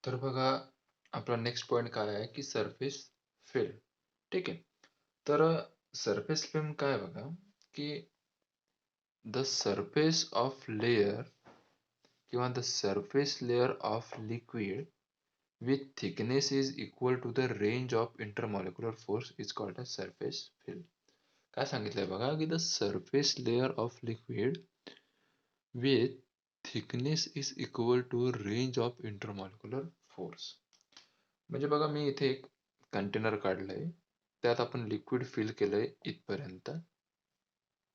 तर बघा, आपला नेक्स्ट पॉइंट काय आहे की सरफेस फिल्म. ठीक आहे. तर सरफेस फिल्म काय आहे बघा, की द सरफेस ऑफ लेयर किंवा the surface layer of liquid with thickness is equal to the range of intermolecular force is called as surface film. काय सांगितलंय बघा, की the surface layer of liquid with thickness is equal to range of intermolecular force. म्हणजे बघा, मी इथे एक container काढलंय, त्यात आपण लिक्विड फिल केलंय इथपर्यंत.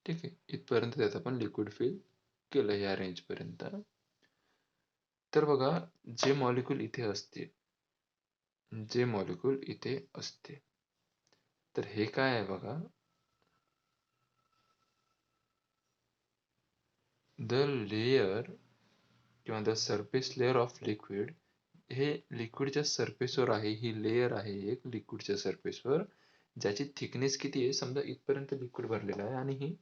ठीक आहे, इथपर्यंत त्यात आपण लिक्विड फिल केलं या रेंज पर्यंत. तर बघा, जे मॉलिक्यूल इथे असते, जे मॉलिक्यूल इथे असते, तर हे काय आहे बघा, द लेयर किंवा the surface layer of liquid, हे लिक्विडच्या सरफेसवर आहे. ही लेयर आहे एक लिक्विडच्या सरफेसवर, ज्याची थिकनेस किती आहे, समजा इथपर्यंत लिक्विड भरलेलं आहे आणि ही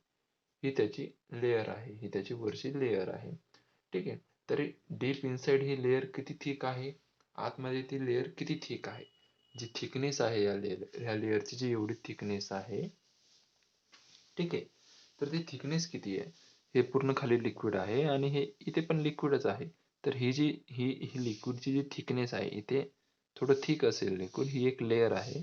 ही त्याची लेयर आहे, ही त्याची वरची लेयर आहे. ठीक आहे. तरी डीप इनसाइड ही लेयर किती थिक आहे, आतमध्ये ती लेयर किती थिक आहे, जी थिकनेस आहे या लेयरची जी एवढी थिकनेस आहे. ठीक आहे. तर ती थिकनेस किती आहे, हे पूर्ण खाली लिक्विड आहे आणि हे इथे पण लिक्विडच आहे. तर ही जी ही लिक्विडची जी थिकनेस आहे, इथे थोडं थिक असेल लिक्विड, ही एक लेयर आहे.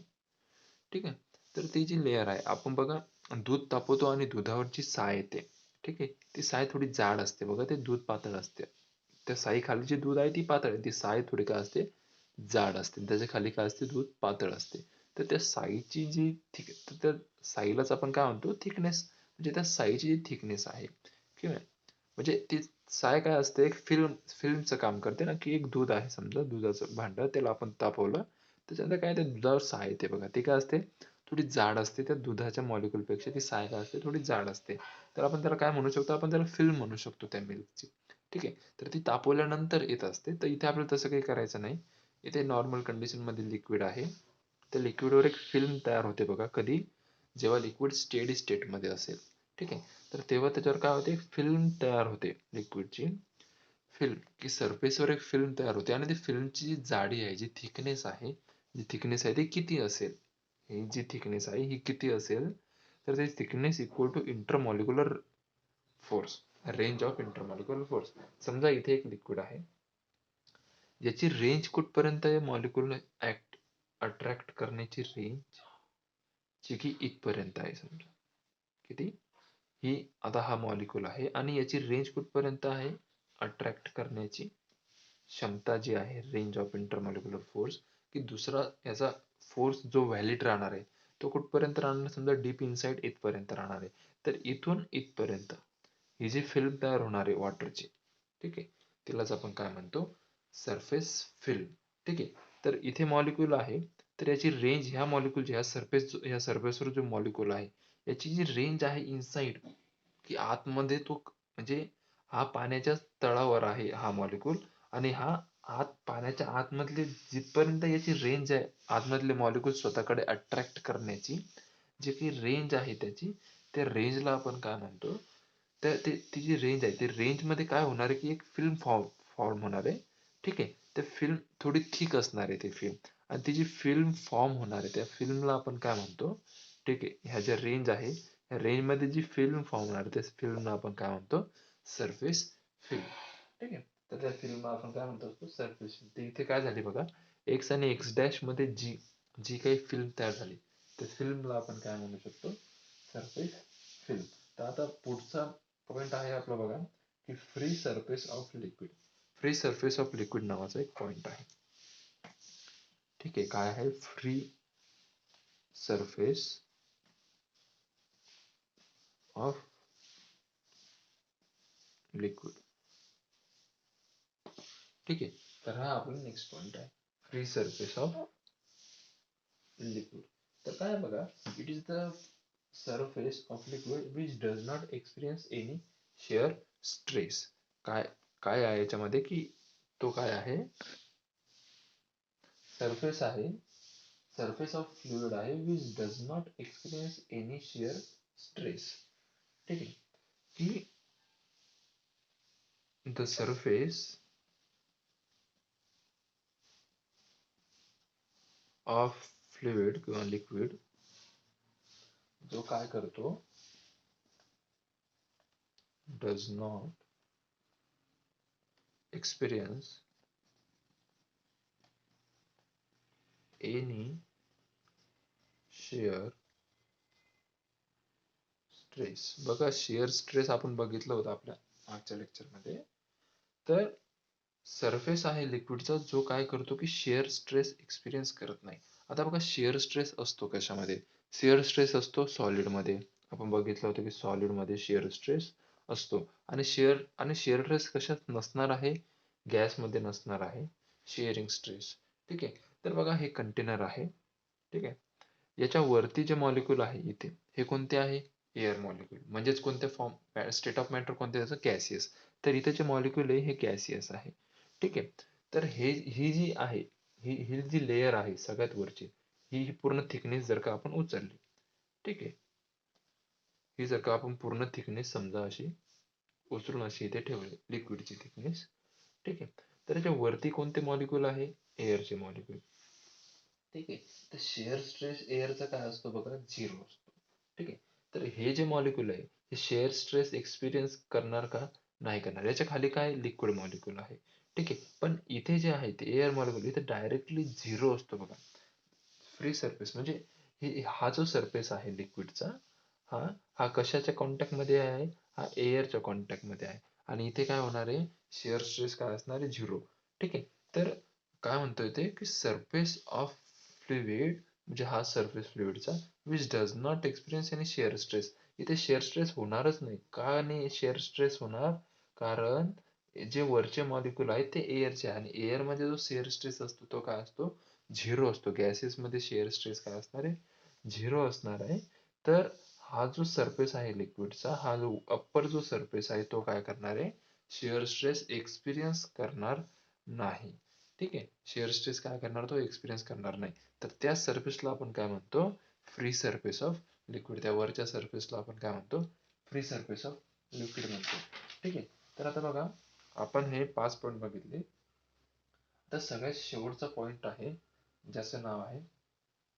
ठीक आहे. तर ती जी लेयर आहे, आपण बघा दूध तापवतो आणि दुधावरची साय येते. ठीक आहे. ती साय थोडी जाड असते बघा, ते दूध पातळ असते. त्या साई खाली जी दूध आहे ती पातळ आहे, ती साय थोडी काय असते, जाड असते. त्याच्या खाली काय असते, दूध पातळ असते. तर त्या साईची जी तर त्या साईलाच आपण काय म्हणतो, थिकनेस. म्हणजे त्या साईची जी थिकनेस आहे किंवा म्हणजे ती साय काय असते, एक फिल्मचं काम करते ना, की एक दूध आहे समजा, दुधाचं भांडं, त्याला आपण तापवलं, त्याच्यानंतर काय, त्या दुधावर साय येते बघा. ती काय असते, थोडी जाड असते. त्या दुधाच्या मॉलिक्युल पेक्षा ती साय काय असते, थोडी जाड असते. तर आपण त्याला काय म्हणू शकतो, आपण त्याला फिल्म म्हणू शकतो त्या मिल्कची. ठीक आहे. तर ती तापवल्यानंतर येत असते. तर इथे आपल्याला तसं काही करायचं नाही. इथे नॉर्मल कंडिशन मध्ये लिक्विड आहे. त्या लिक्विडवर एक फिल्म तयार होते बघा. कधी, जेव्हा लिक्विड स्टेडी स्टेट मध्ये असेल. ठीक आहे. तर तेव्हा त्याच्यावर काय होते, फिल्म तयार होते लिक्विडची. फिल्म की सरफेसवर एक फिल्म तयार होते आणि ती फिल्मची जी जाडी आहे, जी थिकनेस आहे, ती किती असेल, ही जी थिकनेस आहे ही किती असेल, तर ती thickness equal to intermolecular force, range of intermolecular force. समजा इथे एक लिक्विड आहे, ज्याची रेंज कुठपर्यंत आहे, मॉलिक्युल अट्रॅक्ट करण्याची रेंज, जी की इथपर्यंत आहे समजा. किती, ही आता हा मॉलिक्यूल आहे आणि याची रेंज कुठपर्यंत आहे, अट्रॅक्ट करण्याची क्षमता जी आहे, रेंज ऑफ इंटरमॉलिक्युलर फोर्स, की दुसरा याचा फोर्स जो व्हॅलिड राहणार आहे, तो कुठपर्यंत राहणार, समजा डीप इनसाइड इथपर्यंत राहणार आहे. तर इथून इथपर्यंत ही जी फिल्म तयार होणार आहे वॉटरची, ठीक आहे, तिलाच आपण काय म्हणतो, सरफेस फिल्म. ठीक आहे. तर इथे मॉलिक्यूल आहे, तर याची रेंज, ह्या मॉलिक्यूलची, ह्या सरफेसवर जो मॉलिक्यूल आहे, याची जी रेंज आहे इनसाइड, की आतमध्ये तो, म्हणजे हा पाण्याच्या तळावर आहे हा मॉलिक्यूल, आणि हा आत पाण्याच्या आतमधले जिथपर्यंत याची रेंज आहे, आतमधले मॉलिक्यूल स्वतःकडे अट्रॅक्ट करण्याची जी काही रेंज आहे त्याची, त्या रेंजला आपण काय म्हणतो, तर ती जी रेंज आहे, ती रेंजमध्ये काय होणार आहे, की एक फिल्म फॉर्म होणार आहे. ठीक आहे. त्या फिल्म थोडी थिक असणार आहे ती फिल्म, आणि ती जी फिल्म फॉर्म होणार आहे, त्या फिल्मला आपण काय म्हणतो, ठीक आहे, ह्या ज्या रेंज आहे, या रेंजमध्ये जी फिल्म फॉर्म होणार आहे, त्या फिल्मला आपण काय म्हणतो, सरफेस फिल्म. ठीक आहे. तर त्या फिल्मला आपण काय म्हणतो, सरफेस फिल्म. तर इथे काय झाली बघा, एक्स आणि एक्स डॅश मध्ये जी जी काही फिल्म तयार झाली, त्या फिल्मला आपण काय म्हणू शकतो, सरफेस फिल्म. तर आता पुढचा पॉइंट आहे आपला बघा, की free surface of liquid. Free surface of liquid नावाचा एक पॉइंट आहे. ठीक आहे. काय आहे, फ्री सरफेस ऑफ लिक्विड. ठीक आहे. तर हा आपला नेक्स्ट पॉइंट आहे, फ्री सरफेस ऑफ लिक्विड. तर काय बघा, it is the surface of liquid which does not experience any shear stress. काय काय आहे याच्यामध्ये, की तो काय आहे, सरफेस आहे, सरफेस ऑफ फ्लुइड आहे, which does not experience any shear stress. ठीक आहे. की the surface ऑफ फ्लुइड किंवा लिक्विड जो काय करतो, does not experience any shear stress. बघा shear स्ट्रेस आपण बघितलं होतं आपल्या मागच्या लेक्चर मध्ये. तर सरफेस आहे लिक्विडचा जो काय करतो की shear स्ट्रेस एक्सपिरियन्स करत नाही. आता बघा shear स्ट्रेस असतो कशामध्ये, shear स्ट्रेस असतो सॉलिड मध्ये. आपण बघितलं होतं की सॉलिड मध्ये shear स्ट्रेस असतो आणि shear स्ट्रेस कशात नसणार आहे, गॅस मध्ये नसणार आहे shearing स्ट्रेस. ठीक आहे. तर बघा हे कंटेनर आहे. ठीक आहे. याच्या वरती जे मॉलिक्यूल आहे इथे, हे कोणते आहे, एअर मॉलिक्यूल. म्हणजेच कोणते फॉर्म, स्टेट ऑफ मॅटर कोणते त्याचं, गॅसियस. तर इथे जे मॉलिक्यूल आहे हे गॅसियस आहे. ठीक आहे. तर ही जी आहे, ही जी लेयर आहे सगळ्यात वरची, ही पूर्ण थिकनेस जर का आपण उचलली, ठीक आहे, ही जर का आपण पूर्ण थिकनेस समजा अशी उचलून अशी इथे ठेवली, लिक्विडची थिकनेस. ठीक आहे. तर याच्या वरती कोणते मॉलिक्यूल आहे, एअरचे मॉलिक्यूल. ठीक आहे. तर शेअर स्ट्रेस एअरचा काय असतो बघा, 0 असतो. ठीक आहे. तर हे जे मॉलिक्यूल आहे हे शेअर स्ट्रेस एक्सपिरियन्स करणार का, नाही करणार. याच्या खाली काय, लिक्विड मॉलिक्यूल आहे. ठीक आहे. पण इथे जे आहे ते एअर मॉलिक्यूल, इथे डायरेक्टली 0 असतो बघा. फ्री सरफेस म्हणजे हा जो सरफेस आहे लिक्विडचा, हा हा कशाच्या कॉन्टॅक्ट मध्ये आहे, हा एअरच्या कॉन्टॅक्ट मध्ये आहे. आणि इथे काय होणार आहे, शेअर स्ट्रेस काय असणार आहे, 0. ठीक आहे. तर काय म्हणतोय ते की सरफेस ऑफ फ्लुइड, म्हणजे हा सरफेस फ्लुइडचा, which does not experience any shear stress. इथे शेअर स्ट्रेस होणारच नाही. का नाही शेअर स्ट्रेस होणार, कारण जे वरचे मॉलिक्यूल आहेत ते एअरचे आहे आणि एअर मध्ये जो शेअर स्ट्रेस असतो तो काय असतो, 0 असतो. गॅसेस मध्ये शेअर स्ट्रेस काय असणार आहे, 0 असणार आहे. तर हा जो सरफेस आहे लिक्विडचा, हा जो अप्पर जो सरफेस आहे तो काय करणार आहे, शेअर स्ट्रेस एक्सपिरियन्स करणार नाही. ठीक आहे. शेअर स्ट्रेस काय करणार, तो एक्सपिरियन्स करणार नाही. तर त्या सरफेसला आपण काय म्हणतो, फ्री सरफेस ऑफ लिक्विड. त्या वरच्या सरफेसला आपण काय म्हणतो, फ्री सरफेस ऑफ लिक्विड म्हणतो. ठीक आहे. तर आता बघा, आपण हे 5 पॉईंट बघितले. आता सगळ्यात शेवटचा पॉईंट आहे ज्याचं नाव आहे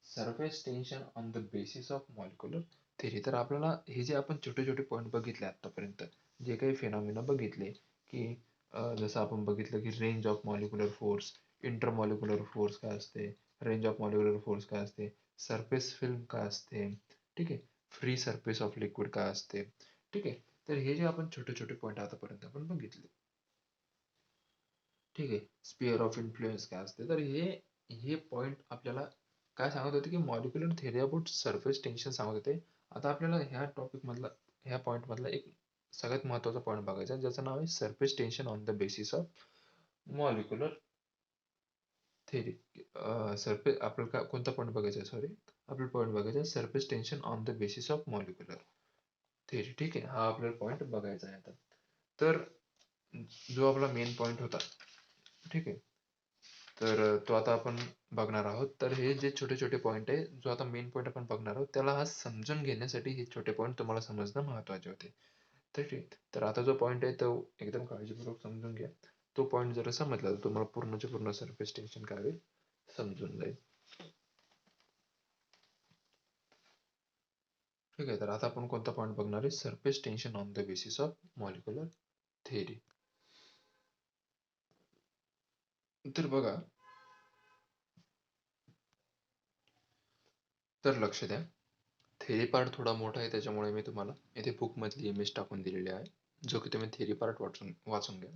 surface tension on the basis of molecular theory. तर आपल्याला हे जे आपण छोटे छोटे पॉईंट बघितले आतापर्यंत, जे काही फिनॉमिना बघितले, की जसं आपण बघितलं की range of molecular force, intermolecular force काय असते, रेंज ऑफ मॉलिक्युलर फोर्स काय असते, सरफेस फिल्म काय असते, ठीक आहे, फ्री सरफेस ऑफ लिक्विड काय असते. ठीक आहे. तर हे जे आपण छोटे छोटे पॉईंट आतापर्यंत आपण बघितले, ठीक आहे, स्पिअर ऑफ इन्फ्लुएन्स काय असते. तर हे हे पॉईंट आपल्याला काय सांगत होते, की molecular theory about surface tension सांगत होते. आता आपल्याला ह्या टॉपिक मधला, ह्या पॉईंट मधला एक सगळ्यात महत्त्वाचा पॉईंट बघायचा आहे, ज्याचं नाव आहे surface tension on the basis of molecular theory. Surface आपल्याला कोणता पॉईंट बघायचा आहे, सॉरी, आपल्याला पॉईंट बघायचा आहे surface tension on the basis of molecular theory. ठीक आहे. हा आपल्याला पॉईंट बघायचा आहे आता. तर जो आपला मेन पॉईंट होता, ठीक आहे, तर तो आता आपण बघणार आहोत. तर हे जे छोटे छोटे पॉईंट आहे, जो आता मेन पॉईंट आपण बघणार आहोत, त्याला हा समजून घेण्यासाठी हे छोटे पॉईंट तुम्हाला समजणं महत्त्वाचे होते. तर ठीक. तर आता जो पॉईंट आहे तो एकदम काळजीपूर्वक समजून घ्या. तो पॉईंट जर समजला तर तुम्हाला पूर्णच्या पूर्ण सरफेस टेन्शन काय होईल, समजून जाईल. ठीक आहे. तर आता आपण कोणता पॉईंट बघणार आहे, surface tension on the basis of molecular theory. तर बघा, तर लक्ष द्या. थेरी पार्ट थोडा मोठा आहे, त्याच्यामुळे मी तुम्हाला इथे बुकमधली इमेज टाकून दिलेली आहे, जो की तुम्ही थेरी पार्ट वाचून वाचून घ्या.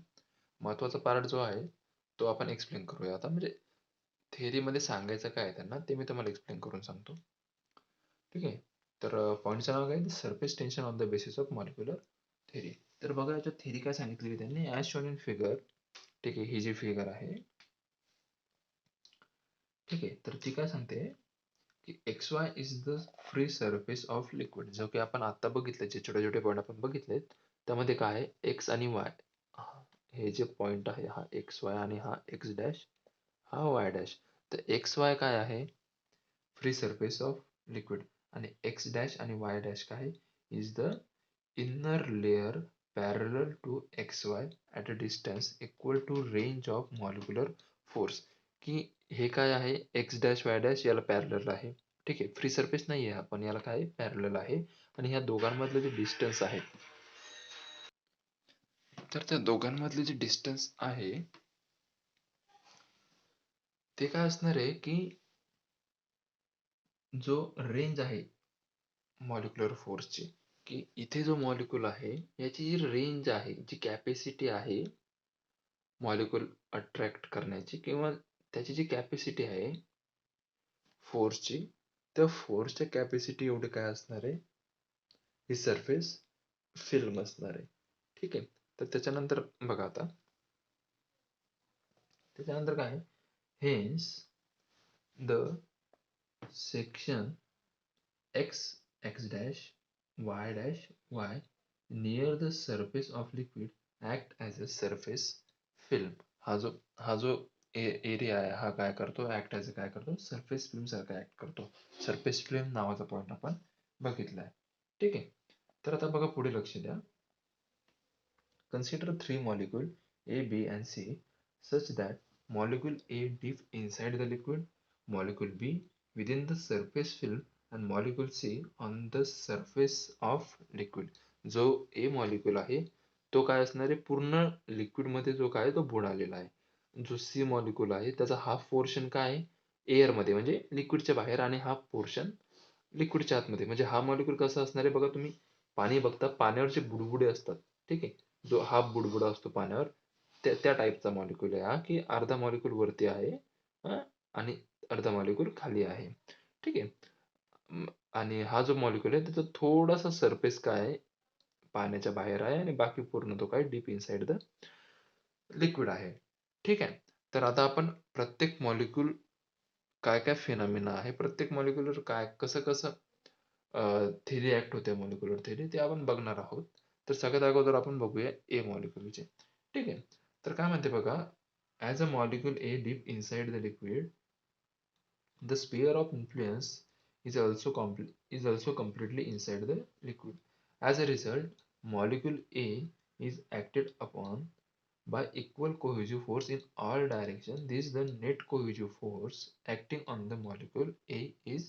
महत्त्वाचा पार्ट जो आहे तो आपण एक्सप्लेन करूया आता. म्हणजे थेरीमध्ये सांगायचं काय आहे त्यांना, ते मी तुम्हाला एक्सप्लेन करून सांगतो. ठीक आहे. तर पॉईंटचं नाव काय, surface tension on the basis of molecular theory. तर बघा याच्यात थेरी काय सांगितलेली त्यांनी, ॲज शोन इन फिगर. ठीक आहे. ही जी फिगर आहे, ठीक आहे, तर ती काय सांगते की x Y is the free surface of liquid. जो की आपण आता बघितलं, जे छोटे छोटे पॉईंट आपण बघितलेत, त्यामध्ये काय आहे, एक्स आणि वाय, हे जे पॉईंट आहे, हा एक्स वाय आणि हा एक्स डॅश, हा वाय डॅश. तर एक्स वाय काय आहे, फ्री सरफेस ऑफ लिक्विड, आणि एक्स डॅश आणि वाय डॅश काय आहे, is the inner layer parallel to xy at a distance equal to range of molecular force. की हे काय आहे, एक्स डॅश वाय डॅश याला पॅरलल आहे. ठीक आहे, फ्री सरफेस नाही आहे, पण याला काय पॅरलल आहे. आणि ह्या दोघांमधलं जे डिस्टन्स आहे, तर त्या दोघांमधले जे डिस्टन्स आहे ते काय असणार आहे की जो रेंज आहे मॉलिक्युलर फोर्सची, की इथे जो मॉलिक्यूल आहे याची जी रेंज आहे, जी कॅपॅसिटी आहे मॉलिक्यूल अट्रॅक्ट करण्याची, किंवा त्याची जी कॅपॅसिटी आहे फोर्सची, त्या फोर्सच्या कॅपॅसिटी एवढे काय असणार आहे, ही सरफेस फिल्म असणार आहे. ठीक आहे. तर त्याच्यानंतर बघा आता, त्याच्यानंतर काय आहे, hence the section x x dash y dash y near the surface of liquid act as a surface film. हा जो एरिया आहे, हा काय करतो, ऍक्ट ॲज काय करतो, सरफेस फिल्म सारखा ऍक्ट करतो. सरफेस फिल्म नावाचा पॉईंट आपण बघितलाय. ठीक आहे. तर आता बघा पुढे लक्ष द्या. Consider three molecules A, B and C such that molecule A deep inside the liquid, molecule B within the surface film and molecule C on the surface of liquid. जो A molecule आहे तो काय असणार आहे, पूर्ण liquid मध्ये जो काय तो बुडालेला आहे. जो C molecule आहे त्याचा हाफ पोर्शन काय आहे, एअर मध्ये म्हणजे लिक्विडच्या बाहेर, आणि हाफ पोर्शन लिक्विडच्या आतमध्ये. म्हणजे हा मॉलिक्यूल कसा असणार आहे बघा, तुम्ही पाणी बघता, पाण्यावरचे बुडबुडे असतात. ठीक आहे, जो हाफ बुडबुडा असतो पाण्यावर, त्या टाईपचा मॉलिक्यूल आहे हा, की अर्धा मॉलिक्यूल वरती आहे आणि अर्धा मॉलिक्यूल खाली आहे. ठीक आहे. आणि हा जो मॉलिक्यूल आहे त्याचा थोडासा सरफेस काय आहे, पाण्याच्या बाहेर आहे, आणि बाकी पूर्ण तो काय डीप इनसाइड द लिक्विड आहे. ठीक आहे. तर आता आपण प्रत्येक मॉलिक्यूल काय काय फिनॉमिना आहे, प्रत्येक मॉलिक्यूलवर काय कसं कसं थेरी ऍक्ट होते, मॉलिक्युलर थेरी, ते आपण बघणार आहोत. तर सगळ्यात अगोदर आपण बघूया ए मॉलिक्युलचे. ठीक आहे. तर काय म्हणते बघा, as a molecule A deep inside the liquid, the sphere of influence is also completely inside the liquid. As a result, molecule A is acted upon by equal cohesive force in all directions. This the net cohesive force acting on the molecule A is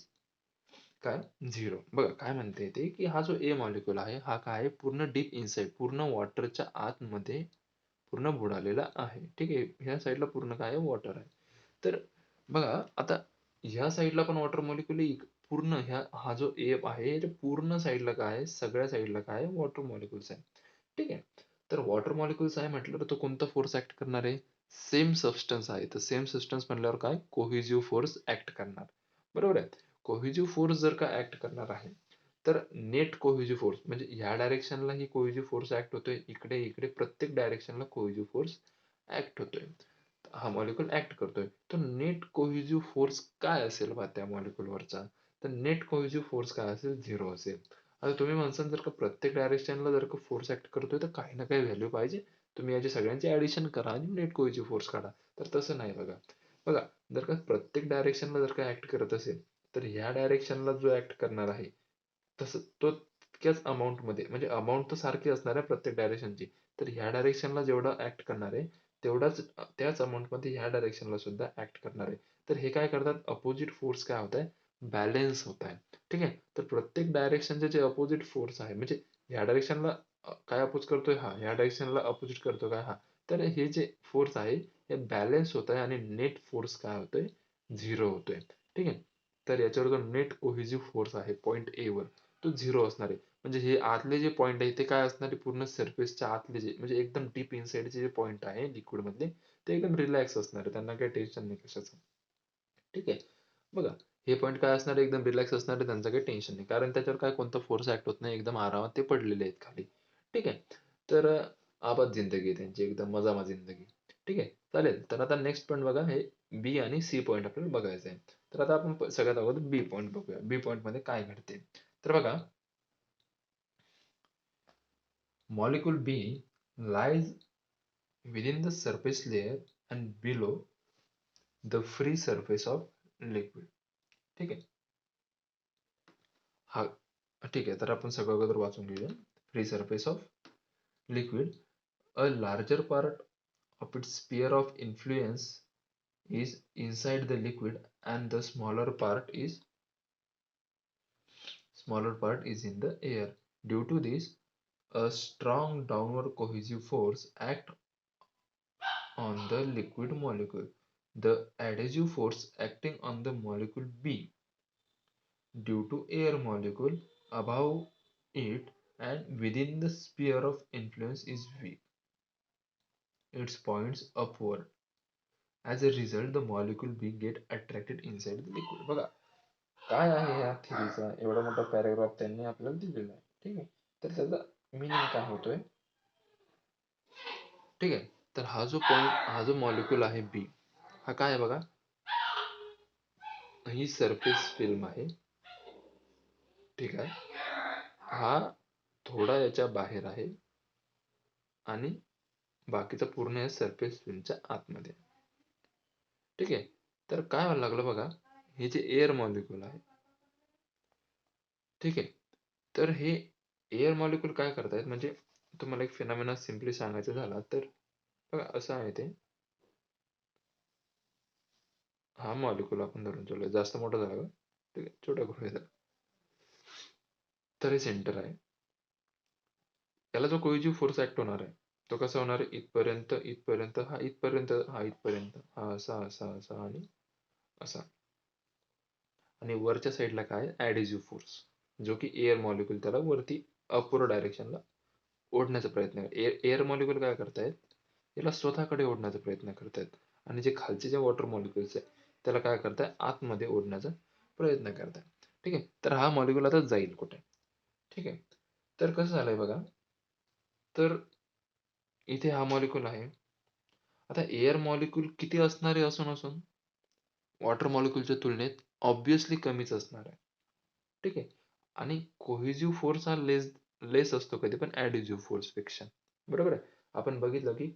काय, zero. बघा काय म्हणते ते, की हा जो ए molecule आहे हा काय आहे, पूर्ण डीप इनसाइड, पूर्ण वॉटरच्या आतमध्ये पूर्ण बुडालेला आहे. ठीक आहे. ह्या साईडला पूर्ण काय आहे, वॉटर आहे. तर बघा आता ह्या साईडला पण वॉटर मॉलिक्यूल आहे, पूर्ण हा जो ए आहे याच्या पूर्ण साईडला काय आहे, सगळ्या साईडला काय आहे, वॉटर मॉलिक्यूल्स आहे. ठीक आहे. तर वॉटर मॉलिक्यूल्स आहे म्हटलं तर तो कोणता फोर्स ऍक्ट करणार आहे, सेम सबस्टन्स आहे तर सेम सबस्टन्स म्हणल्यावर काय, कोहिजिव्ह फोर्स ऍक्ट करणार. बरोबर आहे. कोहिजिव्ह फोर्स जर का ऍक्ट करणार आहे, तर नेट कोहिजिव्ह फोर्स म्हणजे ह्या डायरेक्शनला ही कोहिजिव्ह फोर्स ऍक्ट होतोय, इकडे इकडे प्रत्येक डायरेक्शनला कोहिजिव्ह फोर्स ऍक्ट होतोय, हा मॉलिक्यूल ऍक्ट करतोय. तर नेट कोहिजिव्ह फोर्स काय असेल बा त्या मॉलिक्यूलवरचा, तर नेट कोहिजिव्ह फोर्स काय असेल, झिरो असेल. आता तुम्ही म्हणसाल जर का प्रत्येक डायरेक्शनला जर का फोर्स ऍक्ट करतोय तर काही ना काही व्हॅल्यू पाहिजे, तुम्ही याची सगळ्यांची ऍडिशन करा आणि नेट कोहिजिव्ह फोर्स काढा. तर तसं नाही बघा. बघा, जर का प्रत्येक डायरेक्शनला जर का ऍक्ट करत असेल, तर ह्या डायरेक्शनला जो ऍक्ट करणार आहे तसं तो तितक्याच अमाऊंट मध्ये, म्हणजे अमाऊंट तर सारखी असणार आहे प्रत्येक डायरेक्शनची, तर ह्या डायरेक्शनला जेवढा ऍक्ट करणार आहे तेवढाच त्याच अमाऊंट मध्ये ह्या डायरेक्शनला सुद्धा ऍक्ट करणार आहे. तर हे काय करतात, अपोजिट फोर्स काय होत आहे, बॅलेन्स होत आहे. ठीक आहे. तर प्रत्येक डायरेक्शनचे जे अपोजिट फोर्स आहे, म्हणजे ह्या डायरेक्शनला काय अपोज करतोय हा, ह्या डायरेक्शनला अपोजिट करतो काय हा, तर हे जे फोर्स आहे हे बॅलेन्स होत आहे आणि नेट फोर्स काय होतोय, झिरो होतोय. ठीक आहे. तर याच्यावर जो नेट कोहिजिव्ह फोर्स आहे पॉईंट ए वर, तो झिरो असणार आहे. म्हणजे हे आतले जे पॉईंट आहे ते काय असणार आहे, पूर्ण सरफेसच्या आतले जे म्हणजे एकदम डीप इनसाइडचे जे पॉईंट आहे लिक्विड मधले, ते एकदम रिलॅक्स असणार आहे, त्यांना काही टेन्शन नाही कशाचं. ठीक आहे. बघा, हे पॉईंट काय असणार आहे, एकदम रिलॅक्स असणार आहे, त्यांचं काही टेन्शन नाही, कारण त्याच्यावर काय कोणता फोर्स ऍक्ट होत नाही, एकदम आरामात ते पडलेले आहेत खाली. ठीक आहे. तर आबाद जिंदगी आहे त्यांची, एकदम मजामा जिंदगी. ठीक आहे. चालेल. तर आता नेक्स्ट पॉईंट बघा, हे बी आणि सी पॉईंट आपल्याला बघायचं आहे. तर आता आपण सगळ्यात अगोदर बी पॉईंट बघूया. बी पॉईंट मध्ये काय घडते. तर बघा, molecule B lies within the surface layer and below the free surface of liquid. ठीक आहे. हा ठीक आहे. तर आपण सगळं अगोदर वाचून घेऊया. Free surface of liquid, a larger part of its sphere of influence is inside the liquid and the smaller part is in the air. Due to this, a strong downward cohesive force acts on the liquid molecule. The adhesive force acting on the molecule B due to air molecule above it and within the sphere of influence is weak. It points upward. As a result, the molecule B get attracted inside the liquid. बघा काय आहे ह्या थिअरीचा एवढा मोठा paragraph त्यांनी आपल्याला दिलेला आहे. ठीक आहे. तर त्याचा मिनिंग काय होतोय? ठीक आहे. तर हा जो मॉलिक्यूल आहे बी, हा काय आहे बघा, ही सरफेस फिल्म आहे. ठीक आहे. हा थोडा याच्या बाहेर आहे आणि बाकीचा पूर्ण या सरफेस फिल्मच्या आतमध्ये. ठीक आहे. तर काय व्हायला लागलं बघा, हे जे एअर मॉलिक्यूल आहे, ठीक आहे. तर हे एअर मॉलिक्यूल काय करतायत, म्हणजे तुम्हाला एक फिनॉमिना सिम्पली सांगायचं झाला तर बघा असं आहे ते. हा मॉलिक्यूल आपण धरून चालूया, जास्त मोठा झाला का? ठीक आहे, छोटा करूया त्याला. तर हे सेंटर आहे. याला जो कोहेसिव्ह फोर्स ऍक्ट होणार आहे तो कसा होणार आहे, इथपर्यंत इथपर्यंत हा इथपर्यंत हा इथपर्यंत हा असा असा असा आणि असा. आणि वरच्या साईडला काय ऍडेसिव्ह फोर्स, जो की एअर मॉलिक्यूल त्याला वरती अपवर्ड डायरेक्शनला ओढण्याचा प्रयत्न एअर मॉलिक्यूल काय करतायत, याला स्वतःकडे ओढण्याचा प्रयत्न करतायत. आणि जे खालचे जे वॉटर मॉलिक्युल्स आहे त्याला काय करताय, आतमध्ये ओढण्याचा प्रयत्न करताय. ठीक आहे. तर हा मॉलिक्यूल आता जाईल कुठे? ठीक आहे. तर कसं झालंय बघा, तर इथे हा मॉलिक्यूल आहे. आता एअर मॉलिक्यूल किती असणार आहे असून असून वॉटर मॉलिक्यूलच्या तुलनेत ऑब्विसली कमीच असणार आहे. ठीक आहे. आणि कोहेसिव्ह फोर्स हा लेस असतो कधी पण ऍडेसिव्ह फोर्स पेक्षा. बरोबर आहे. आपण बघितलं की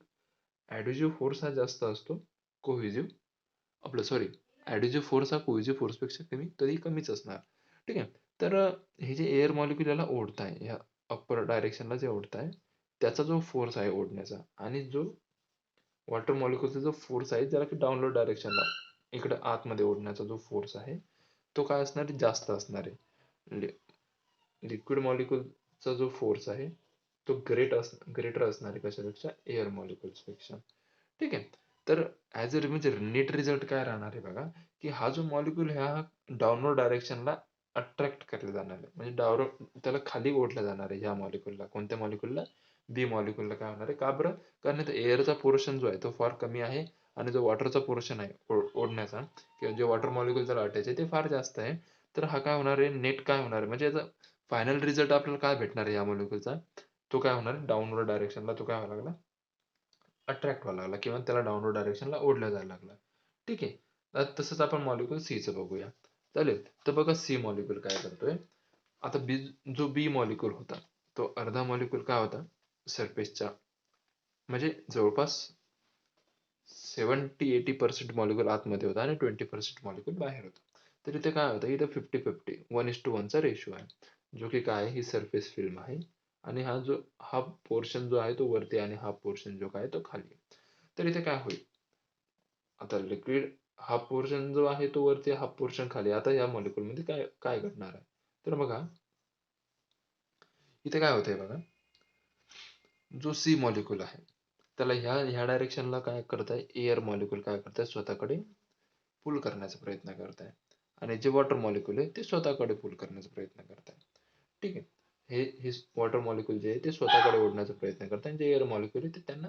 ऍडेसिव्ह फोर्स हा जास्त असतो कोहेसिव्ह आपलं सॉरी ऍडेसिव्ह फोर्स हा कोहेसिव्ह फोर्स पेक्षा कधी कमीच असणार. ठीक आहे. तर हे जे एअर मॉलिक्यूल याला ओढताय, ह्या अप्पर डायरेक्शनला जे ओढताय, त्याचा जो फोर्स आहे ओढण्याचा, आणि जो वॉटर मॉलिक्यूलचा जो फोर्स आहे ज्याला की डाउनवर्ड डायरेक्शनला इकडे आतमध्ये ओढण्याचा जो फोर्स आहे तो काय असणार आहे, जास्त असणार आहे. लिक्विड मॉलिक्यूलचा जो फोर्स आहे तो ग्रेटर असणार आहे कशापेक्षा, एअर मॉलिक्यूल्स पेक्षा. ठीक आहे. तर ॲज अ म्हणजे नेट रिझल्ट काय राहणार आहे बघा, की हा जो मॉलिक्यूल ह्या डाउनवर्ड डायरेक्शनला अट्रॅक्ट केला जाणार आहे, म्हणजे त्याला खाली ओढलं जाणार आहे ह्या मॉलिक्यूलला. कोणत्या मॉलिक्यूलला? बी मॉलिक्यूलला. काय होणार आहे, का बरं? कारण इथं एअरचा पोर्शन जो आहे तो फार कमी आहे आणि जो वॉटरचा पोर्शन आहे ओढण्याचा किंवा जे वॉटर मॉलिक्यूल त्याला अटॅच आहे ते फार जास्त आहे. तर हा काय होणार आहे, नेट काय होणार आहे, म्हणजे याचा फायनल रिझल्ट आपल्याला काय भेटणार आहे या मॉलिक्यूलचा, तो काय होणार आहे, डाउनवर्ड डायरेक्शनला तो काय व्हायला लागला, अट्रॅक्ट व्हायला लागला किंवा त्याला डाउनवर्ड डायरेक्शनला ओढला जायला लागला. ठीक आहे. तसंच आपण मॉलिक्यूल सीचं बघूया. चालेल. तर बघा सी मॉलिक्यूल काय करतोय. आता जो बी मॉलिक्यूल होता तो अर्धा मॉलिक्यूल काय होता, सरफेसच्या म्हणजे जवळपास 70-80% मॉलिक्यूल आतमध्ये होता आणि 20% मॉलिक्यूल बाहेर होता. तर इथे काय होतं, इथे 50-50 1:1 चा रेशो आहे, जो की काय आहे, ही सरफेस फिल्म आहे. आणि हा पोर्शन जो आहे तो वरती आणि हा पोर्शन जो काय तो खाली. तर इथे काय होईल, आता लिक्विड हा पोर्शन जो आहे तो वरती, हा पोर्शन खाली. आता या मॉलिक्यूल मध्ये काय काय घडणार आहे, तर बघा इथे काय होतंय बघा, जो सी मॉलिक्यूल आहे त्याला ह्या ह्या डायरेक्शनला काय करताय, एअर मॉलिक्यूल काय करताय, स्वतःकडे पुल करण्याचा प्रयत्न करताय. आणि जे वॉटर मॉलिक्यूल आहे ते स्वतःकडे पुल करण्याचा प्रयत्न करताय. ठीक आहे. हे वॉटर मॉलिक्यूल जे आहे ते स्वतःकडे ओढण्याचा प्रयत्न करताय आणि जे एअर मॉलिक्यूल आहे ते त्यांना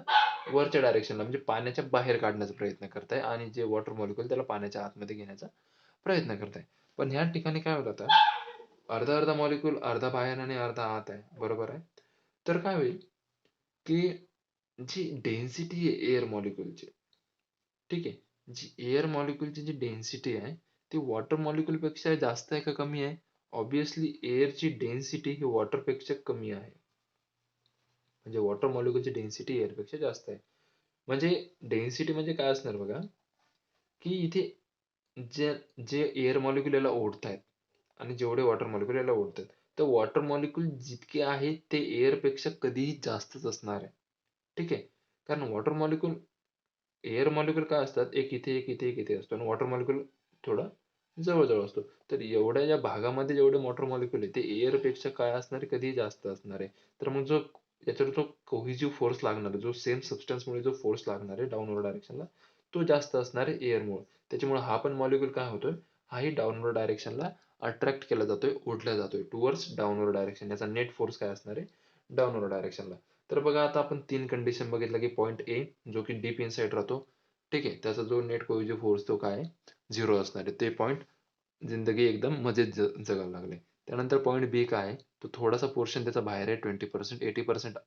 वरच्या डायरेक्शनला म्हणजे पाण्याच्या बाहेर काढण्याचा प्रयत्न करताय आणि जे वॉटर मॉलिक्यूल त्याला पाण्याच्या आतमध्ये घेण्याचा प्रयत्न करताय. पण ह्या ठिकाणी काय होत आता, अर्धा अर्धा मॉलिक्यूल अर्धा बाहेर आणि अर्धा आत आहे. बरोबर आहे. तर काय होईल की जी डेन्सिटी आहे एअर मॉलिक्यूलची, ठीक आहे, जी एअर मॉलिक्यूलची जी डेन्सिटी आहे ती वॉटर मॉलिक्यूल पेक्षा जास्त आहे का कमी आहे? ऑब्विसली एअरची डेन्सिटी ही वॉटर पेक्षा कमी आहे. म्हणजे वॉटर मॉलिक्यूलची डेन्सिटी एअर पेक्षा जास्त आहे. म्हणजे डेन्सिटी म्हणजे काय असणार बघा, की इथे जे जे एअर मॉलिक्यूल याला ओढतायत आणि जेवढे वॉटर मॉलिक्यूल याला ओढतात, तर वॉटर मॉलिक्यूल जितके आहेत ते एअर पेक्षा कधीही जास्तच असणार आहे. ठीक आहे. कारण वॉटर मॉलिक्यूल एअर मॉलिक्यूल काय असतात, एक इथे एक इथे एक इथे असतो आणि वॉटर मॉलिक्यूल थोडा जवळ असतो. तर एवढ्या ज्या भागामध्ये जेवढे वॉटर मॉलिक्यूल आहे ते एअर पेक्षा काय असणार आहे, कधीही जास्त असणार आहे. तर मग जो याच्यावर जो कोहेसिव्ह फोर्स लागणार आहे, जो सेम सबस्टन्समुळे जो फोर्स लागणार आहे डाऊनवर्ड डायरेक्शनला, तो जास्त असणार आहे एअरमुळे. त्याच्यामुळे हा पण मॉलिक्यूल काय होतोय, हाही डाऊनवर्ड डायरेक्शनला अट्रॅक्ट केला जातोय, ओढला जातोय टुवर्ड्स डाऊनवर्ड डायरेक्शन. याचा नेट फोर्स काय असणार आहे, डाऊनवर्ड डायरेक्शनला. तर बघा आता आपण 3 कंडिशन बघितलं, की पॉइंट ए जो की डीप इनसाइड राहतो, ठीक आहे, त्याचा जो नेट कोहेसिव्ह फोर्स तो काय आहे, 0 असणार आहे. ते पॉइंट जिंदगी एकदम मजेत जगायला लागले. त्यानंतर पॉइंट बी काय आहे, तो थोडासा पोर्शन त्याचा बाहेर आहे 20%, 80%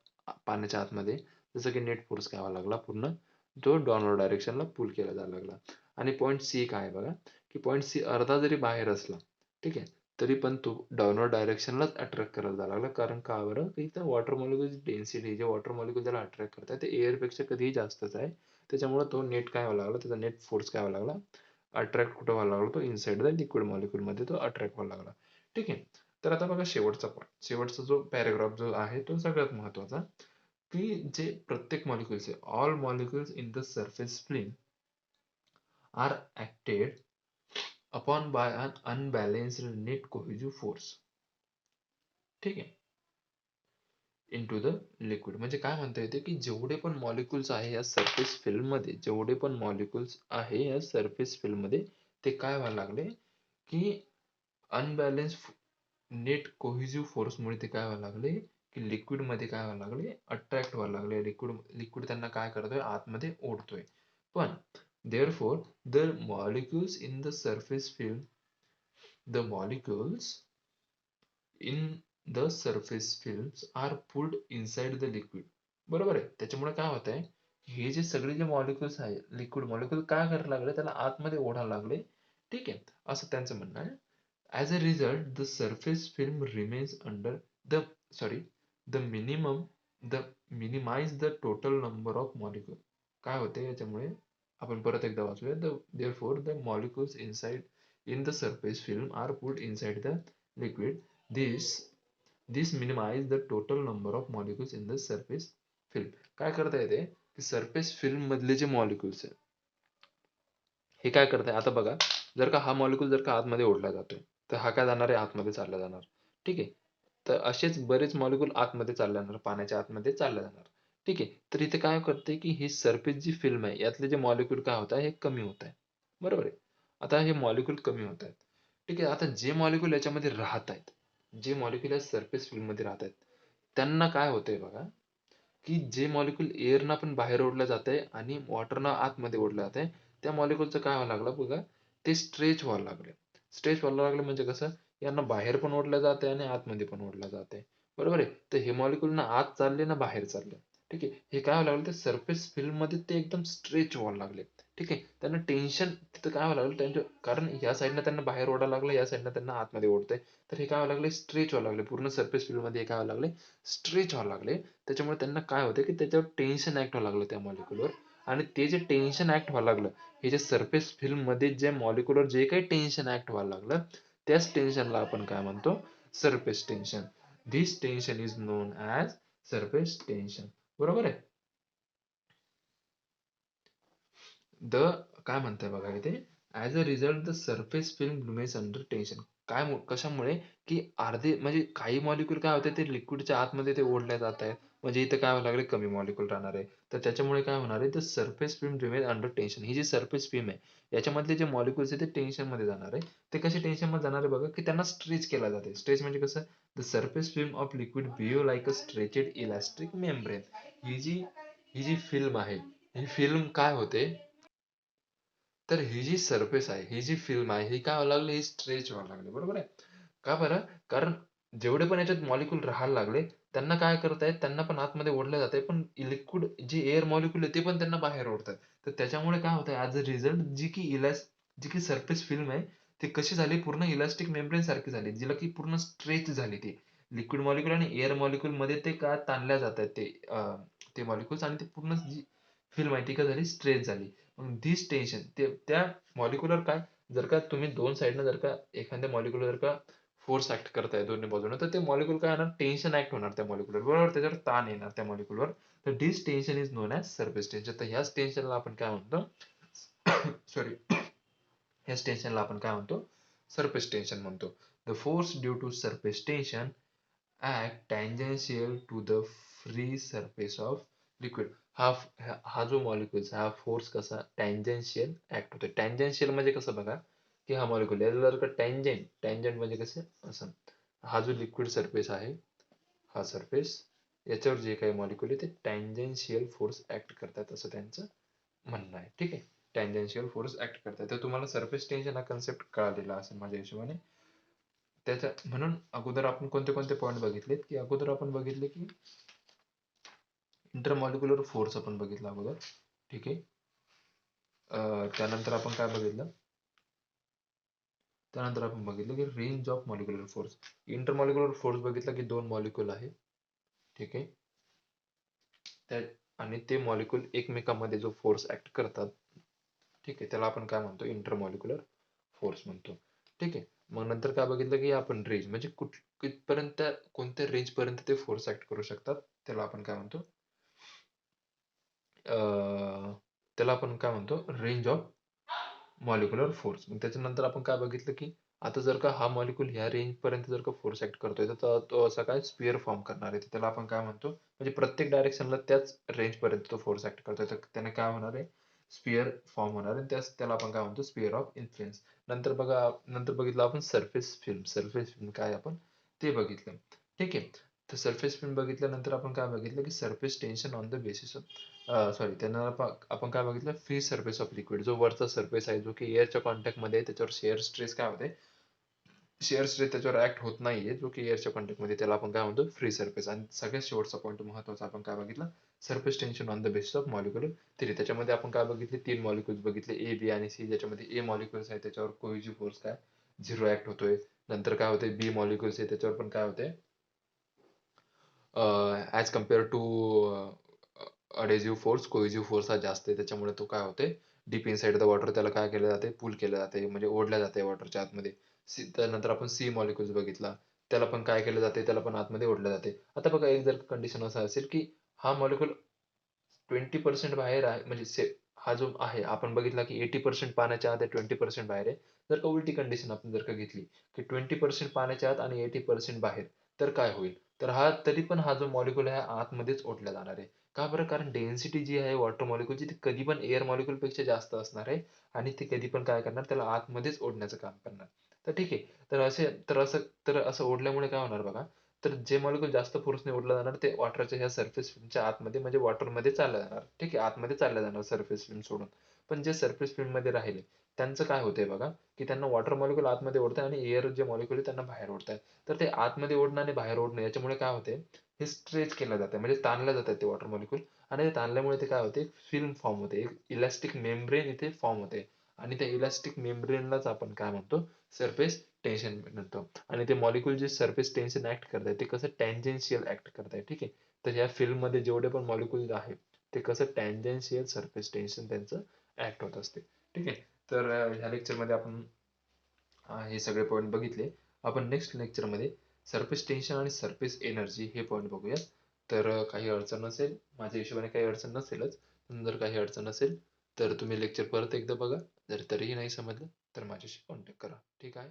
पाण्याच्या आतमध्ये. जसं की नेट फोर्स काय व्हायला लागला, पूर्ण तो डाऊनवर्ड डायरेक्शनला पुल केला जायला लागला. आणि पॉइंट सी काय आहे बघा, की पॉइंट सी अर्धा जरी बाहेर असला, ठीक आहे, तरी पण तो डाऊनवर्ड डायरेक्शनलाच अट्रॅक्ट करायला जायला लागला. कारण का बरं, की इथं वॉटर मॉलिक्यूलची डेन्सिटी, जे वॉटर मॉलिक्यूल त्याला अट्रॅक्ट करतात ते एअरपेक्षा कधीही जास्तच आहे. त्याच्यामुळे तो नेट काय व्हायला लागला, त्याचा नेट फोर्स काय व्हायला लागला, अट्रॅक्ट कुठं व्हायला लागला, तो इनसाइड द लिक्विड मॉलिक्यूल मध्ये तो अट्रॅक्ट व्हायला लागला. ठीक आहे. तर आता बघा शेवटचा पॉईंट, शेवटचा जो पॅराग्राफ जो आहे तो सगळ्यात महत्वाचा, की जे प्रत्येक मॉलिक्युल्स आहे, all molecules in the surface film are acted upon by an unbalanced net cohesive force. ठीक आहे. Into the liquid. म्हणजे काय म्हणता येते, की जेवढे पण मॉलिक्युल्स आहे या सरफेस फिल्म मध्ये, जेवढे पण मॉलिक्युल्स आहे या सरफेस फिल्म मध्ये, ते काय व्हायला लागले, की अनबॅलेन्स नेट कोहेसिव्ह फोर्समुळे ते काय व्हायला लागले, की लिक्विड मध्ये काय व्हायला लागले, अट्रॅक्ट व्हायला लागले. लिक्विड लिक्विड त्यांना काय करतोय, आतमध्ये ओढतोय. पण therefore the molecules in the surface film, the molecules in the surface films are pulled inside the liquid. बरोबर आहे. त्याच्यामुळे काय होत आहे, हे जे सगळे जे मॉलिक्युल्स आहे, लिक्विड मॉलिक्युल काय करायला लागले, त्याला आतमध्ये ओढायला लागले. ठीक आहे, असं त्यांचं म्हणणं आहे. As a result, the surface film remains under the, sorry, the minimum, the minimize the total number of molecule. काय होते याच्यामुळे, आपण परत एकदा वाचूया. Therefore, the molecules inside in the surface film are pulled inside the liquid. This this minimize the total number of molecules in the surface film. काय करता येते, की सरफेस फिल्म मधले जे मॉलिक्युल्स आहेत, हे काय करताय आता बघा, जर का हा मॉलिक्यूल जर का आतमध्ये ओढला जातोय, तर हा काय जाणार आहे, आतमध्ये चालला जाणार. ठीक आहे. तर असेच बरेच मॉलिक्यूल आतमध्ये चालले जाणार, पाण्याच्या आतमध्ये चालले जाणार. ठीक आहे. तर इथे काय करते, की ही सरफेस जी फिल्म आहे, यातले जे मॉलिक्यूल काय होत आहे, हे कमी होत आहे. बरोबर आहे. आता हे मॉलिक्यूल कमी होत आहेत. ठीक आहे. आता जे मॉलिक्यूल याच्यामध्ये राहत आहेत, जे मॉलिक्यूल या सरफेस फिल्म मध्ये राहत आहेत, त्यांना काय होतंय बघा, की जे मॉलिक्यूल एअरनं पण बाहेर ओढलं जातंय आणि वॉटरनं आतमध्ये ओढलं जातंय, त्या मॉलिक्यूलचं काय व्हायला लागलं बघा, ते स्ट्रेच व्हायला लागले. स्ट्रेच व्हायला लागले म्हणजे कसं, यांना बाहेर पण ओढलं जातंय आणि आतमध्ये पण ओढलं जातंय. बरोबर आहे. तर हे मॉलिक्यूल ना आत चालले ना बाहेर चालले. ठीक आहे. हे काय व्हायला लागलं, ते सरफेस फिल्म मध्ये ते एकदम स्ट्रेच व्हायला लागले. ठीक आहे. त्यांना टेन्शन तिथं काय व्हायला लागलं त्यांच्या, कारण या साईडनं त्यांना बाहेर ओढायला लागलं, या साईडनं त्यांना आतमध्ये ओढतंय. तर हे काय व्हायला लागले, स्ट्रेच व्हायला लागले. पूर्ण सरफेस फिल्म मध्ये हे काय व्हायला लागले, स्ट्रेच व्हायला लागले. त्याच्यामुळे त्यांना काय होतं, की त्याच्यावर टेन्शन ऍक्ट व्हायला लागलं त्या मॉलिक्यूलवर. आणि ते जे टेन्शन ऍक्ट व्हायला लागलं, हे जे सरफेस फिल्म मध्ये जे मॉलिक्यूलवर जे काही टेन्शन ऍक्ट व्हायला लागलं, त्याच टेन्शनला आपण काय म्हणतो, surface tension. This tension is known as surface tension. बरोबर आहे. द काय म्हणताय बघा इथे, as a result the surface film remains under tension. कशामुळे, की अर्धे म्हणजे काही मॉलिक्यूल काय होते, ते लिक्विडच्या आतमध्ये ते ओढले जात आहेत. म्हणजे इथं काय व्हायला लागले, कमी मॉलिक्यूल राहणार आहे. तर त्याच्यामुळे काय होणार आहे, the surface film remain under tension. ही जी सरफेस फिल्म आहे, याच्यामधले जे मॉलिक्यूल्स आहे ते टेन्शन मध्ये जाणार आहे. ते कसे टेन्शन मध्ये जाणार आहे बघा, की त्यांना स्ट्रेच केला जाते. स्ट्रेच म्हणजे कसं, the surface film of liquid behave like a stretched elastic membrane. ही जी फिल्म आहे, ही फिल्म काय होते, तर ही जी सरफेस आहे, ही जी फिल्म आहे, ही काय व्हायला लागली, ही स्ट्रेच व्हायला लागली. बरोबर आहे. का बरं? कारण जेवढे पण याच्यात मॉलिक्यूल राहायला लागले, त्यांना काय करतायत, त्यांना पण आतमध्ये ओढलं जातंय. पण लिक्विड जे एअर मॉलिक्यूल आहे, ते पण त्यांना बाहेर ओढतायत. तर त्याच्यामुळे काय होतंय, ॲज अ रिझल्ट जी की सरफेस फिल्म आहे, ती कशी झाली, पूर्ण इलास्टिक मेम्ब्रेन सारखी झाली, जिला की पूर्ण स्ट्रेच झाली ती. लिक्विड मॉलिक्यूल आणि एअर मॉलिक्यूल मध्ये ते काय ताणल्या जातायत ते मॉलिक्यूल्स, आणि ती पूर्ण जी फिल्म आहे ती काय झाली, स्ट्रेच झाली. मग धिस टेन्शन, त्या मॉलिक्युलर काय, जर का तुम्ही दोन साइडनं जर का एखाद्या मॉलिक्युलर जर का फोर्स ऍक्ट करताय दोन्ही बाजूने, तर ते मॉलिक्यूल काय होणार, टेन्शन ऍक्ट होणार त्या मॉलिक्यूलवर, बरोबर, त्याच्यावर ताण येणार त्या मॉलिक्यूलवर. तर this tension is known as surface tension. तर ह्याच टेन्शनला आपण काय म्हणतो, सॉरी, ह्याच टेन्शनला आपण काय म्हणतो, सरफेस टेन्शन म्हणतो. The force due to surface tension act tangential to the free surface of liquid. हा जो मॉलिक्यूल हा फोर्स कसा टँजेन्शियल ऍक्ट होतो. टँजेन्शियल म्हणजे कसं बघा, की हा मॉलिक्यूल याला जर का टँजेंट, टँजेंट म्हणजे कसं असं, हा जो लिक्विड सरफेस आहे, हा सरफेस, याच्यावर जे काही मॉलिक्यूल आहे ते टँजेन्शियल फोर्स ऍक्ट करतात असं त्यांचं म्हणणं आहे. ठीक आहे, टँजेन्शियल फोर्स ऍक्ट करतात. तर तुम्हाला सरफेस टेन्शन हा कन्सेप्ट कळालेला असेल माझ्या हिशोबाने. त्याच्या म्हणून अगोदर आपण कोणते कोणते पॉईंट बघितलेत, की अगोदर आपण बघितले की इंटरमॉलिक्युलर फोर्स आपण बघितला अगोदर. ठीक आहे. त्यानंतर आपण काय बघितलं, त्यानंतर आपण बघितलं की range of molecular force. Intermolecular force बघितला की दोन मॉलिक्यूल आहे. ठीक आहे. त्या आणि ते मॉलिक्यूल एकमेकांमध्ये जो फोर्स ऍक्ट करतात, ठीक आहे, त्याला आपण काय म्हणतो, इंटरमॉलिक्युलर फोर्स म्हणतो. ठीक आहे. मग नंतर काय बघितलं की आपण रेंज म्हणजे कितपर्यंत, कोणत्या रेंज पर्यंत ते फोर्स ऍक्ट करू शकतात, त्याला आपण काय म्हणतो, त्याला आपण काय म्हणतो, रेंज ऑफ मॉलिक्युलर फोर्स. मग त्याच्यानंतर आपण काय बघितलं की आता जर का हा मॉलिक्यूल ह्या रेंज पर्यंत जर का फोर्स ऍक्ट करतोय, तर तो असा काय स्पियर फॉर्म करणार आहे. तर त्याला आपण काय म्हणतो, म्हणजे प्रत्येक डायरेक्शनला त्याच रेंज पर्यंत तो फोर्स ऍक्ट करतोय, तर त्याने काय होणार आहे, स्पियर फॉर्म होणार आहे. त्याला आपण काय म्हणतो, स्पियर ऑफ इन्फ्लुएन्स. नंतर बघा, नंतर बघितलं आपण सरफेस फिल्म. सरफेस फिल्म काय आपण ते बघितलं. ठीक आहे. तर सरफेस फिल्म बघितल्यानंतर आपण काय बघितलं की surface tension on the basis of, sorry, त्यांना आपण काय बघितलं, फ्री सरफेस ऑफ लिक्विड. जो वरचा सरफेस आहे जो की एअरच्या कॉन्टॅक्ट मध्ये आहे, त्याच्यावर शेअर स्ट्रेस काय होते, शेअर स्ट्रेस त्याच्यावर ऍक्ट होत नाहीये, जो की एअरच्या कॉन्टॅक्ट मध्ये, त्याला आपण काय म्हणतो, फ्री सरफेस. आणि सगळ्यात शेवटचा पॉईंट महत्वाचा आपण काय बघितला, surface tension on the basis of molecular theory. त्याच्यामध्ये आपण काय बघितले, तीन मॉलिक्युल्स बघितले, ए, बी आणि सी. ज्याच्यामध्ये ए मॉलिक्युल्स आहे त्याच्यावर कोहेसिव्ह फोर्स काय, झिरो ऍक्ट होतोय. नंतर काय होतंय, बी मॉलिक्युल्स आहे त्याच्यावर पण काय होतंय, as compare to adhesive force, cohesive force हा जास्त आहे. त्याच्यामुळे तो काय होते, डीप इनसाइड द वॉटर त्याला काय केलं जाते, पुल केलं जाते, म्हणजे ओढल्या जाते वॉटरच्या आतमध्ये. त्यानंतर आपण सी मॉलिक्युल्स बघितला, त्याला पण काय केलं जाते, त्याला पण आतमध्ये ओढलं जाते. आता बघा, एक जर कंडिशन असं असेल की हा मॉलिक्यूल 20% बाहेर आहे, म्हणजे हा जो आहे आपण बघितला की 80% पाण्याच्या आत आहे, 20% बाहेर आहे. जर का उलटी कंडिशन आपण जर का घेतली की 20% पाण्याच्या आत आणि 80% बाहेर, तर काय होईल, तर हा तरी पण हा जो मॉलिक्यूल आहे आतमध्येच ओढला जाणार आहे. का बरं, कारण डेन्सिटी जी आहे वॉटर मॉलिक्यूलची ती कधी पण एअर मॉलिक्यूल पेक्षा जास्त असणार आहे, आणि ते कधी पण काय करणार, त्याला आतमध्येच ओढण्याचं काम करणार. तर ठीक आहे. तर असं ओढल्यामुळे काय होणार बघा, तर जे मॉलिक्यूल जास्त फोर्सने ओढलं जाणार ते वॉटरच्या ह्या सरफेस फिल्मच्या आतमध्ये, म्हणजे वॉटरमध्ये चाललं जाणार. ठीक आहे, आतमध्ये चाललं जाणार सरफेस फिल्म सोडून. पण जे सरफेस फिल्म मध्ये राहिले त्यांचं काय होतंय बघा, की त्यांना वॉटर मॉलिक्यूल आतमध्ये ओढताय आणि एअर जे मॉलिक्यूल आहे त्यांना बाहेर ओढताय. तर ते आतमध्ये ओढणं आणि बाहेर ओढणं याच्यामुळे काय होते, हे स्ट्रेच केलं जातं, म्हणजे ताणलं जातात ते वॉटर मॉलिक्यूल. आणि ते ताणल्यामुळे ते काय होते, फिल्म फॉर्म होते, एक इलास्टिक मेम्ब्रेन इथे फॉर्म होते. आणि त्या इलास्टिक मेम्ब्रेनलाच आपण काय म्हणतो, सरफेस टेन्शन म्हणतो. आणि ते मॉलिक्यूल जे सरफेस टेन्शन ऍक्ट करताय ते कसं टँजेन्शियल ऍक्ट करताय. ठीक आहे. तर ह्या फिल्म मध्ये जेवढे पण मॉलिक्यूल आहेत ते कसं टँजेन्शियल सरफेस टेन्शन त्यांचं ऍक्ट होत असते. ठीक आहे. तर ह्या लेक्चर मध्ये आपण हे सगळे पॉईंट बघितले. आपण नेक्स्ट लेक्चर मध्ये सरफेस टेन्शन आणि सरफेस एनर्जी हे पॉईंट बघूया. तर काही अडचण नसेल, माझ्या हिशोबाने काही अडचण नसेलच, पण जर काही अडचण असेल तर तुम्ही लेक्चर परत एकदा बघा. जर तरीही नाही समजलं तर माझ्याशी कॉन्टॅक्ट करा. ठीक आहे.